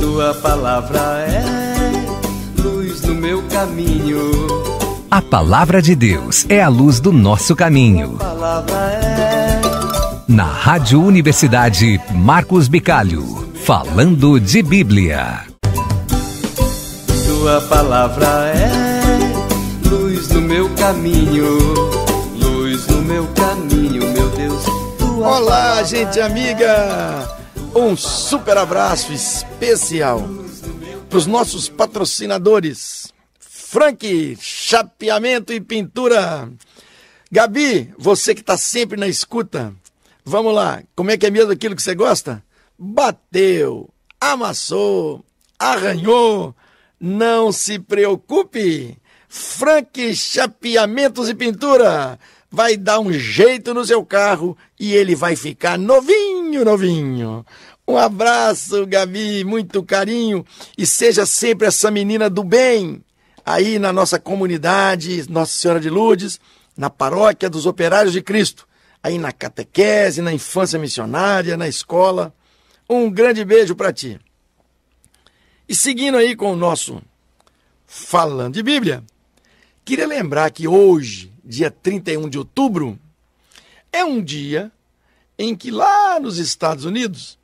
Tua palavra é luz no meu caminho. A palavra de Deus é a luz do nosso caminho. Tua palavra é... Na Rádio Universidade Marcos Bicalho, falando de Bíblia. Tua palavra é luz no meu caminho. Luz no meu caminho, meu Deus. Olá, gente amiga! Um super abraço especial para os nossos patrocinadores. Frank, chapeamento e pintura. Gabi, você que está sempre na escuta, vamos lá, como é que é mesmo aquilo que você gosta? Bateu, amassou, arranhou, não se preocupe. Frank, chapeamentos e pintura, vai dar um jeito no seu carro e ele vai ficar novinho, novinho. Um abraço, Gabi, muito carinho, e seja sempre essa menina do bem aí na nossa comunidade, Nossa Senhora de Lourdes, na paróquia dos Operários de Cristo, aí na catequese, na infância missionária, na escola. Um grande beijo para ti. E seguindo aí com o nosso Falando de Bíblia, queria lembrar que hoje, dia 31 de outubro, é um dia em que lá nos Estados Unidos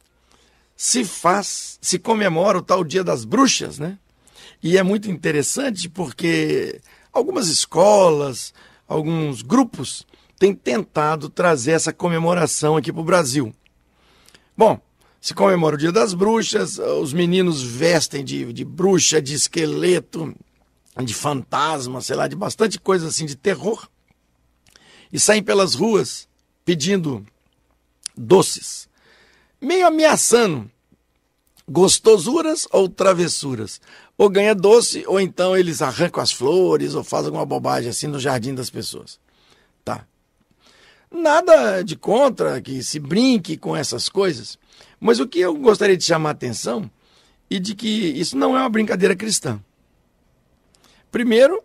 se comemora o tal Dia das Bruxas, né? E é muito interessante porque algumas escolas, alguns grupos têm tentado trazer essa comemoração aqui para o Brasil. Bom, se comemora o Dia das Bruxas, os meninos vestem de bruxa, de esqueleto, de fantasma, sei lá, de bastante coisa assim, de terror, e saem pelas ruas pedindo doces, meio ameaçando gostosuras ou travessuras. Ou ganha doce, ou então eles arrancam as flores, ou fazem alguma bobagem assim no jardim das pessoas. Tá. Nada de contra que se brinque com essas coisas, mas o que eu gostaria de chamar a atenção é de que isso não é uma brincadeira cristã. Primeiro,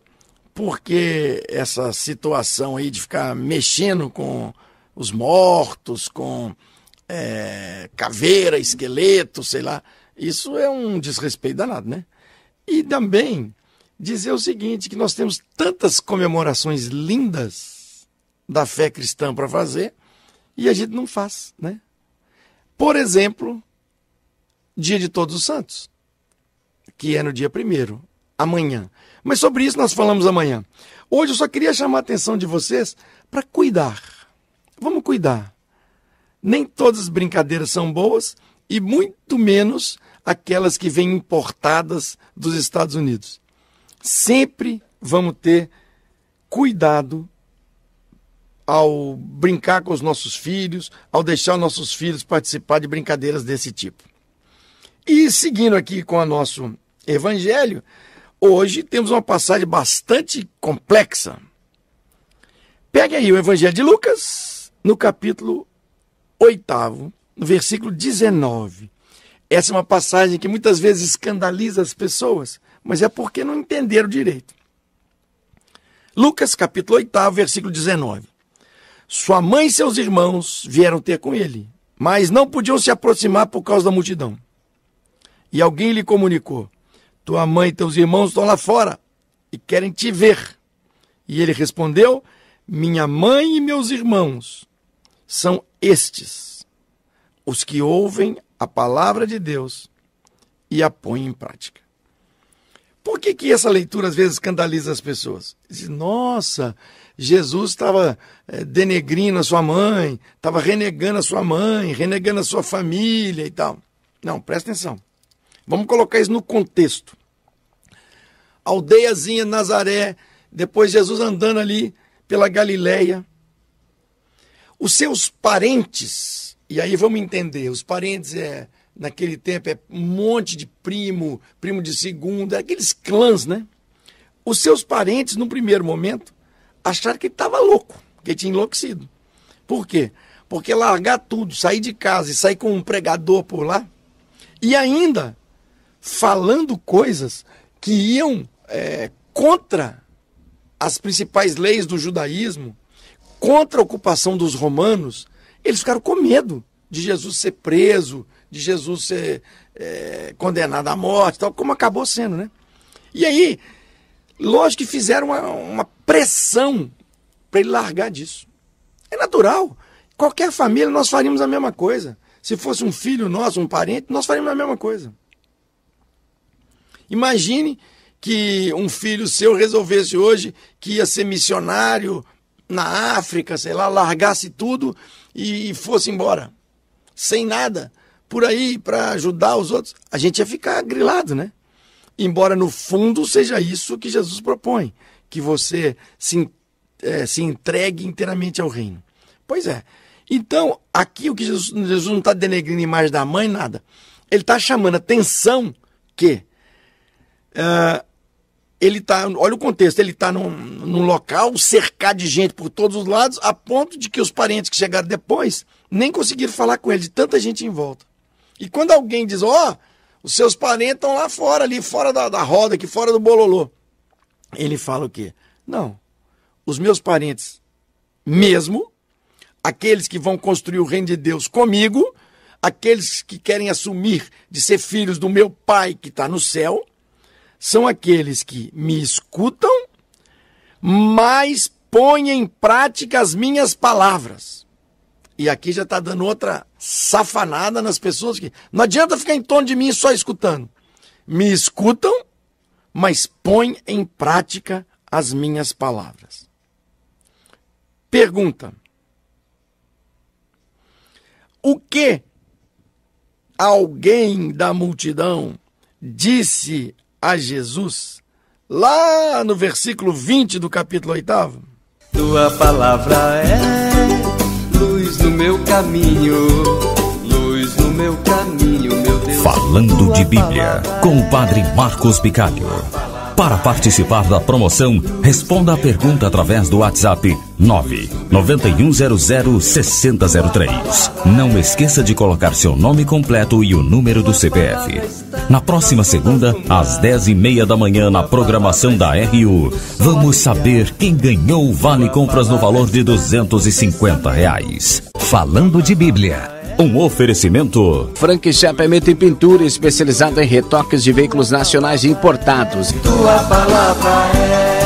porque essa situação aí de ficar mexendo com os mortos, com caveira, esqueleto, sei lá, isso é um desrespeito danado, né? E também dizer o seguinte, que nós temos tantas comemorações lindas da fé cristã para fazer e a gente não faz, né? Por exemplo, Dia de Todos os Santos, que é no dia 1º, amanhã. Mas sobre isso nós falamos amanhã. Hoje eu só queria chamar a atenção de vocês para cuidar. Vamos cuidar. Nem todas as brincadeiras são boas e muito menos aquelas que vêm importadas dos Estados Unidos. Sempre vamos ter cuidado ao brincar com os nossos filhos, ao deixar os nossos filhos participar de brincadeiras desse tipo. E seguindo aqui com o nosso evangelho, hoje temos uma passagem bastante complexa. Pegue aí o Evangelho de Lucas, no capítulo 8º, no versículo 19. Essa é uma passagem que muitas vezes escandaliza as pessoas, mas é porque não entenderam direito. Lucas, capítulo 8º, versículo 19. Sua mãe e seus irmãos vieram ter com ele, mas não podiam se aproximar por causa da multidão. E alguém lhe comunicou: tua mãe e teus irmãos estão lá fora e querem te ver. E ele respondeu: minha mãe e meus irmãos são estes, os que ouvem a palavra de Deus e a põem em prática. Por que essa leitura às vezes escandaliza as pessoas? Diz, nossa, Jesus estava denegrindo a sua mãe, estava renegando a sua mãe, renegando a sua família e tal. Não, presta atenção. Vamos colocar isso no contexto. Aldeiazinha Nazaré, depois Jesus andando ali pela Galileia. Os seus parentes, e aí vamos entender, os parentes naquele tempo um monte de primo de segundo, aqueles clãs, né? Os seus parentes, no primeiro momento, acharam que ele estava louco, que ele tinha enlouquecido. Por quê? Porque largar tudo, sair de casa e sair com um pregador por lá, e ainda falando coisas que iam contra as principais leis do judaísmo, contra a ocupação dos romanos, eles ficaram com medo de Jesus ser preso, de Jesus ser condenado à morte, tal, como acabou sendo, né? E aí, lógico que fizeram uma pressão para ele largar disso. É natural. Qualquer família, nós faríamos a mesma coisa. Se fosse um filho nosso, um parente, nós faríamos a mesma coisa. Imagine que um filho seu resolvesse hoje que ia ser missionário na África, sei lá, largasse tudo e fosse embora. Sem nada. Por aí, para ajudar os outros. A gente ia ficar grilado, né? Embora no fundo seja isso que Jesus propõe. Que você se entregue inteiramente ao reino. Pois é. Então, aqui o que Jesus não está denegrindo a imagem da mãe, nada. Ele está chamando a atenção que ele está, olha o contexto, ele está num local cercado de gente por todos os lados, a ponto de que os parentes que chegaram depois nem conseguiram falar com ele, de tanta gente em volta. E quando alguém diz, os seus parentes estão lá fora, ali fora da roda, aqui fora do bololô, ele fala o quê? Não, os meus parentes mesmo, aqueles que vão construir o reino de Deus comigo, aqueles que querem assumir de ser filhos do meu pai que está no céu, são aqueles que me escutam, mas põem em prática as minhas palavras. E aqui já está dando outra safanada nas pessoas que não adianta ficar em torno de mim só escutando. Me escutam, mas põem em prática as minhas palavras. Pergunta. O que alguém da multidão disse a Jesus lá no versículo 20 do capítulo 8? Tua palavra é luz no meu caminho, luz no meu caminho, meu Deus. Falando de Bíblia, com o Padre Marcos Picalho. Para participar da promoção, responda a pergunta através do WhatsApp 991006003. Não esqueça de colocar seu nome completo e o número do CPF. Na próxima segunda, às 10h30 da manhã, na programação da RU, vamos saber quem ganhou o Vale Compras no valor de R$250. Falando de Bíblia. Um oferecimento. Frank Chapamento e Pintura, especializado em retoques de veículos nacionais e importados. Tua palavra é